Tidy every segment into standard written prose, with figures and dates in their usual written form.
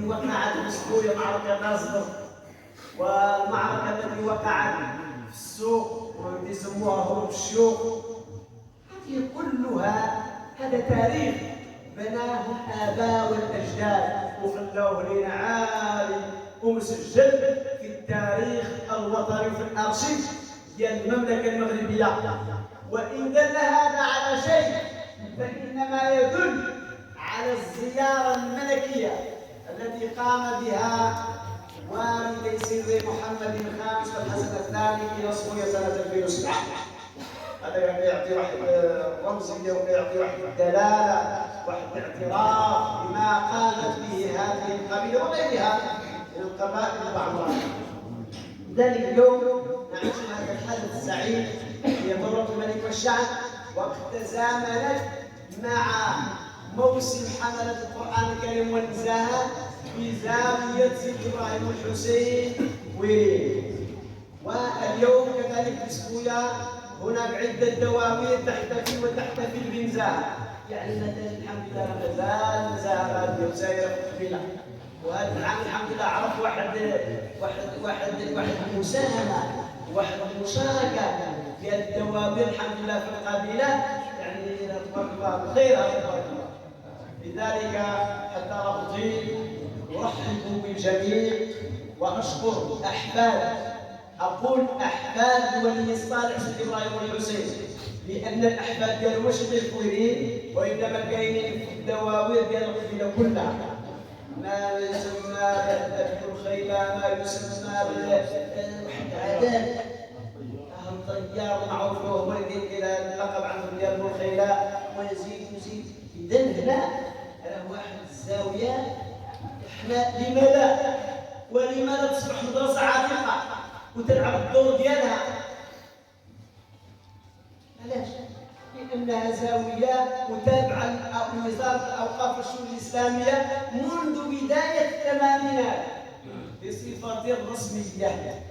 التي وقعت في سبوية معركة نصر، والمعركة التي وقعت في السوق والتي يسموها هروب الشيوخ، هذه كلها هذا تاريخ بناه الآباء والأجداد وخلوه لنا عالي ومسجل في التاريخ الوطني وفي الأرشيف ديال المملكة المغربية. وإن دل هذا على شيء فإنما يدل على الزيارة الملكية التي قام بها والدي سيدي محمد الخامس والحسن الثاني إلى سوريا سنة 2007. هذا يعطي واحد رمزية ويعطي واحد الدلالة، واحد الاعتراف بما قامت به هذه القبيلة وغيرها من القبائل بعضها. ذلك اليوم نعيش هذا الحدث السعيد هي ثورة الملك والشعب، وقد تزامنت مع موسم حملة القرآن الكريم والنزاهة في زاوية سيدي إبراهيم الحسين ويرين. واليوم كذلك في سبوية هناك عدة دواوين تحتفل وتحتفل بنزاهة، يعني مثلا الحمد لله ما زال نزاهة غادية وسايرة في القبيلة. وهذا العام الحمد لله عرف واحد المساهمة، واحد المشاركة في الدواوين الحمد لله في القبيلة، يعني تبارك الله بخير تبارك الله. لذلك حتى لا أطيل أرحب بالجميع وأشكر أقول أحفاد ولي الصالح سيدي إبراهيم الحسين، لأن الأحفاد ديالو ماشي غير الكويرين وإنما كاينين في الدواوين ديال القبيلة كلها. ما يسمى بذو الخيلة، ما يسمى بواحد عادات الطيار معروف هو اللي إلى اللقب عنه ديال ذو الخيلة ويزيد. إذا هنا راه واحد الزاوية احنا لما لا ولما لا تصبح مدرسة عتيقة وتلعب الدور ديالها؟ علاش؟ لأنها زاوية متابعة لوزارة الأوقاف والشؤون الإسلامية منذ بداية الثمانينات بصفة رسمية.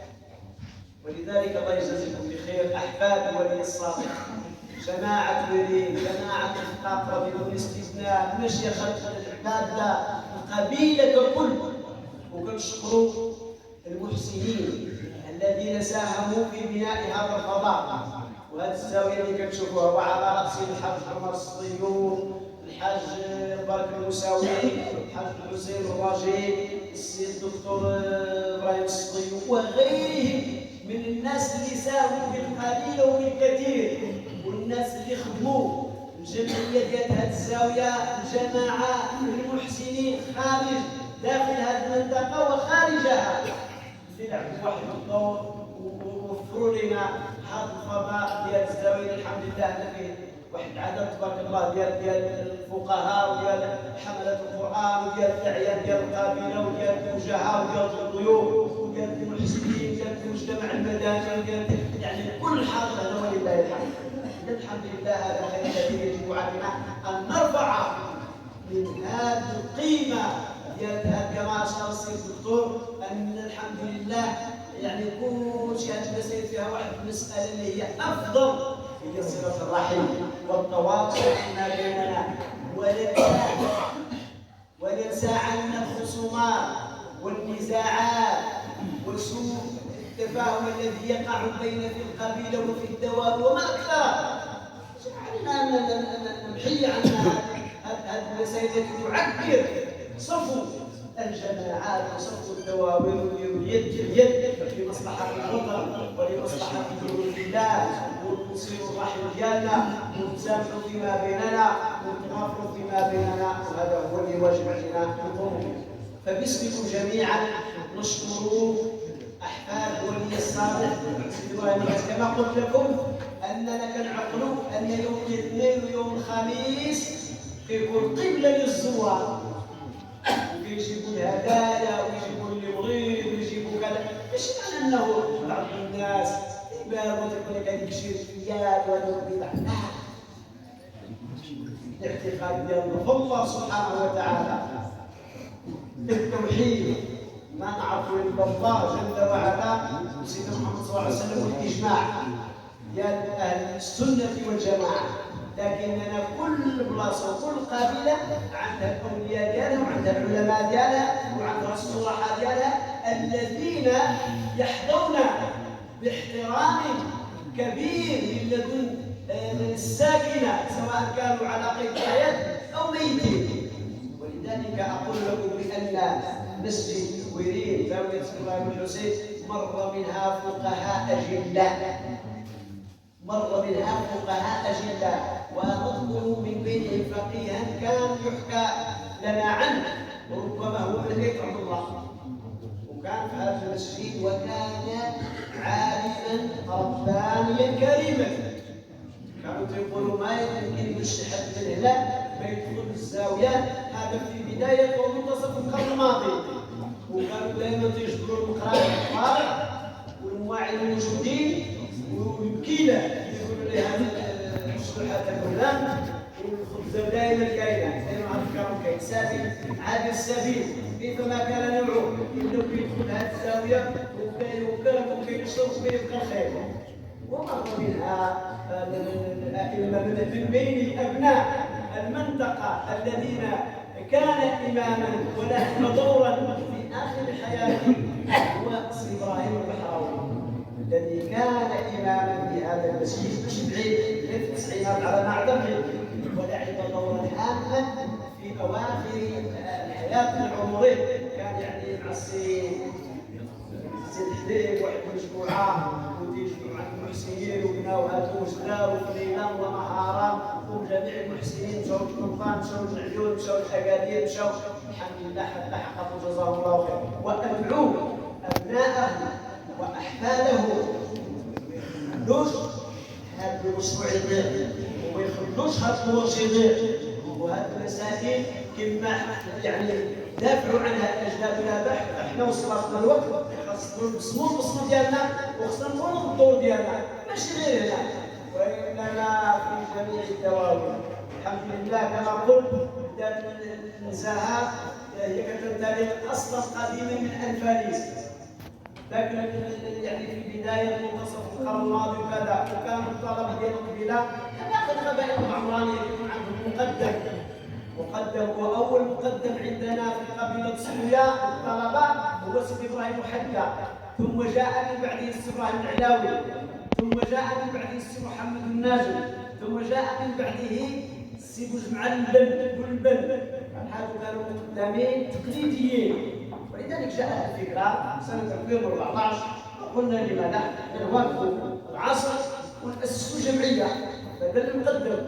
ولذلك الله يجزيكم بخير أحفاد ولي الصالح، جماعة ويرين، جماعة القاقرة بدون استثناء، مشيخة العبادة، القبيلة ككل. وكنشكروا المحسنين الذين ساهموا في بناء هذا الفضاء وهذه الزاوية اللي كتشوفوها، وعلى رأس الحاج عمر الصيون، الحاج مبارك المساوي، الحاج الحسين الراجي، السيد الدكتور إبراهيم الصيون وغيرهم من الناس اللي ساهموا بالقليل وبالكثير، والناس اللي خدموا الجمعية ديال هذه الزاوية، الجماعة المحسنين خارج داخل هذه المنطقة وخارجها اللي لعبوا واحد الدور ووفروا لنا هذا الفضاء ديال الزاوية. الحمد لله أن فيه واحد العدد تبارك الله ديال الفقهاء وديال حملة القرآن وديال الأعيان ديال القبيلة وديال الوجهاء وديال الضيوف وديال المحسنين وديال المجتمع المدني وديال يعني كل حاجة هنا ولله الحمد. الحمد لله هذا خير الذي يجب علينا أن نرفع من هذه القيمة ديال كما أشار السيد الدكتور أن الحمد لله يعني كل شيء هذه المسائل فيها واحد المسألة اللي هي أفضل، هي صلة الرحم والتواصل فيما بيننا، ولا ننسى عنا الخصومات والنزاعات وسوء التفاهم الذي يقع بين في القبيلة وفي الدواب وما أكثر. علينا أن نمحي عنا هذه المسائل التي تعكر صفو الجماعات وصفو الدواوين ونديروا اليد باليد لمصلحة الوطن ولمصلحة دين الله، ونصيروا الرحم ديالنا ونتسامحوا فيما بيننا ونتغافروا فيما بيننا، وهذا هو اللي واجب علينا نقوم. فباسمكم جميعا نشكر أحفاد ولي الصالح سيدي إبراهيم. كما قلت لكم أننا كنعقلوا أن يوم الاثنين ويوم الخميس كيكون قبلة للزوار، ويجيبوا الهدايا ويجيبوا اللي مريض ويجيبوا كذا، ماشي معنى أنه بعض الناس يبالغوا تقول لك هذيك شركيات وهذا بدع، لا. الاعتقاد ديالنا في الله سبحانه وتعالى، التوحيد ما نعرفوا الا الله جل وعلا وسيدنا محمد صلى الله عليه وسلم، والاجماع ديال اهل السنه والجماعه لكننا كل بلاصه وكل قبيله عندها الاولياء ديالها وعندها العلماء ديالها وعندها الصلحاء ديالها الذين يحظون باحترام كبير من لدن الساكنه سواء كانوا على قيد حياه او ميتين. ولذلك اقول لكم بان مسجد ويرين زاويه ابراهيم الحسين مر منها فقهاء اجلاء، مر منها فقهاء أجلاء، ونذكر من بينهم فقيها كان يحكى لنا عنه وربما هو من بيت عبد الله، وكان في هذا المسجد وكان عالما ربانيا كريما. كانوا يقولوا ما يمكن يشتحد من هنا ما يدخل الزاويه، هذا في بدايه ومنتصف القرن الماضي، وكانوا دائما يجبروا المقراء الطالع والمواعظ الموجودين والكيله يقولوا لي هذا الشطحات الكلام والخبزه دائما كاينه دائما هذا الكرم كاين سبيل عابر السبيل كيفما كان نوعه يبداو يدخل هذه الزاويه وكاين وكان وكاين الشرط وكيبقى الخير. ومر منها الائمه من بين ابناء المنطقه الذين كان اماما وله دورا في اخر حياته هو ابراهيم البحراوي الذي كان اماما في هذا المسجد مش بعيد في التسعينات على ما اعتقد، ولعب دورا هاما في اواخر الحياه العمريه. كان يعني مع السيد حبيب واحد المجموعه وتيجوا عند المحسنين وبناو هاتوا وجدار وفليلان ونهارا وجميع المحسنين مشاو لطنطا مشاو للعيون مشاو للاكادير مشاو الحمد لله حتى حققوا جزاهم الله خير. وادعو ابناءه واحفاده ما يخلوش هذا المشروع يضيع وما يخلوش هذا الورش يضيع، وهذه المسائل كما يعني دافعوا عنها اجدادنا بحث احنا وصلنا الوقت خاصنا نصموا البصمه ديالنا وخاصنا نكونوا الدور ديالنا ماشي غير هنا وانما في جميع الدواوين. الحمد لله كما قلت النزاهه هي كتنتهي اصلا قديما من انفاليس، لكن يعني في بدايه منتصف القرن الماضي وكذا وكان الطلبه ديال القبيله كان ياخذ القبائل العمرانيه يكون عندهم مقدم واول مقدم عندنا في قبيله سوريا الطلبه هو سيدي ابراهيم محدى، ثم جاء من بعده السي ابراهيم العلاوي، ثم جاء من بعده السي محمد الناجم، ثم جاء من بعده السي بوجمع البن. هذو كانوا مقدمين تقليديين. ولذلك جاءت الفكره سنه 2014 وقلنا لما لا نواكبوا العصر ونأسسوا جمعيه بدل المقدم.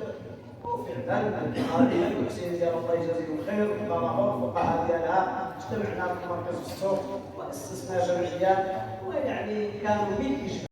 وفعلا هذه المحسنين ديال الله يجازيهم خير طلعوا الفقهاء ديالها اجتمعنا في مركز السوق واسسنا جمعيه ويعني كانوا من